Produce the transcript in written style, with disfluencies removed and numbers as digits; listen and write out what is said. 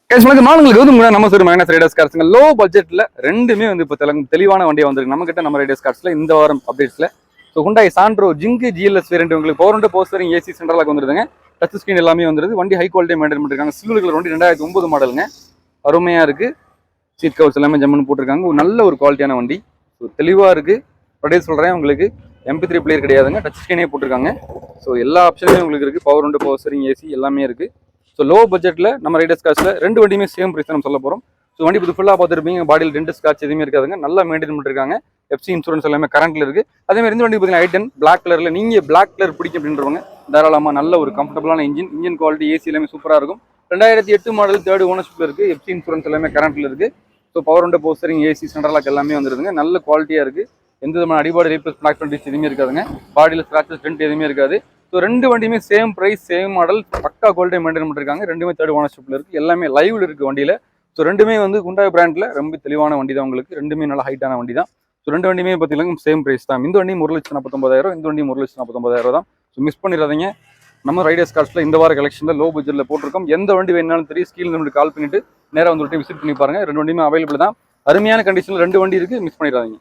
நம்ம ஒரு minus Riders கார்ஸ்ங்க low பட்ஜெட்ல ரெண்டுமே வந்து இப்போ தெளிவான வண்டியா வந்திருக்கு நம்ம கிட்ட. நம்ம ரைடர்ஸ் கார்ஸ்ல இந்த வாரம் அப்டேட்ஸ்ல Hyundai Santro zing GLS variant உங்களுக்கு power and post wearing AC சென்ட்ரலாக வந்துருதுங்க. டச் ஸ்கிரீன் எல்லாமே வந்துருது. வண்டி ஹை குவாலிட்டி மெயின்டைன் பண்ணிருக்காங்க. சில்வர் கலர் வண்டி 2009 மாடலுங்க. அருமையா இருக்கு. சீட் கவர்ஸ் எல்லாமே ஜம்முன்னு போட்டிருக்காங்க. ஒரு நல்ல ஒரு குவாலிட்டியான வண்டி. தெளிவா இருக்கு. அப்படியே சொல்றேன் உங்களுக்கு MP3 பிளேயர் கிடையாதுங்க. டச் ஸ்கிரீனே போட்டிருக்காங்க. ஸோ எல்லா ஆப்ஷனுமே உங்களுக்கு இருக்கு. Power and post wearing AC எல்லாமே இருக்கு. ஸோ லோ பட்ஜெட்ல நம்ம ரைடர்ஸ் கார்ஸ்ல ரெண்டு வண்டியுமே சேம் பிரைஸ் நம்ம சொல்ல போறோம். ஸோ வண்டி பற்றி ஃபுல்லாக பார்த்துருப்பீங்க. பாடியில் டென்ட் ஸ்கிராட்ச் எதுவுமே இருக்காதுங்க. நல்லா மெயின்டைன் பண்ணிருக்காங்க. எஃப்சி இன்சூரன்ஸ் எல்லாமே கரண்ட்ல இருக்கு. அதே மாதிரி இந்த வண்டி பார்த்தீங்கன்னா i10 பிளாக் கலர்ல நீங்க பிளாக் கலர் பிடிக்கும் அப்படின்றவங்க தாராளமா நல்ல ஒரு கம்ஃபர்டபுளான இன்ஜின் குவாலிட்டி ஏசி எல்லாமே சூப்பரா இருக்கும். 2008 மாடல் தேர்ட் ஓனர்ஷிப்ல இருக்கு. எஃப்சி இன்சூரன்ஸ் எல்லாமே கரண்ட்ல இருக்கு. So power and போஸ்டரிங் AC central lock எல்லாமே வந்துருதுங்க. நல்ல குவாலிட்டியா இருக்கு. எந்த விதமான அடிபாடு ரீப்ளேஸ் பிளாக் டிஸ் எதுவுமே இருக்காதுங்க. பாடியில் ஸ்கிராச்சஸ் டென்ட் எதுவுமே இருக்காது. ஸோ ரெண்டு வண்டியுமே சேம் பிரைஸ் சேம் மாடல் பக்கா குவாலிட்டி மெயின்டைன் பண்ணிருக்காங்க. ரெண்டுமே தேர்ட் ஓனர்ஷிப்ல இருக்கு. எல்லாமே லைவ்ல இருக்கு வண்டியில. ஸோ ரெண்டுமே வந்து ஹுண்டாய் பிராண்ட்ல ரொம்ப தெளிவான வண்டி தான் உங்களுக்கு. ரெண்டுமே நல்ல ஹைட்டான வண்டி தான். ஸோ ரெண்டு வண்டியுமே பார்த்தீங்கன்னா சேம் பிரைஸ் தான். இந்த வண்டியும் 1,49,000, இந்த வண்டியும் 1,49,000 தான். ஸோ மிஸ் பண்ணிடாதீங்க. நம்ம ரைடர்ஸ் கார்ஸ்ல இந்த வார கலெக்ஷன்ல லோ பட்ஜெட்ல போட்டிருக்கோம். எந்த வண்டி வேணாலும் தெரியும். ஸ்கீல் நம்மளுக்கு கால் பண்ணிட்டு நேராக வந்து விசிட் பண்ணி பாருங்க. ரெண்டு வண்டியுமே அவைலபிள் தான். அருமையான கண்டிஷன்ல ரெண்டு வண்டி இருக்கு. மிஸ் பண்ணிடாதீங்க.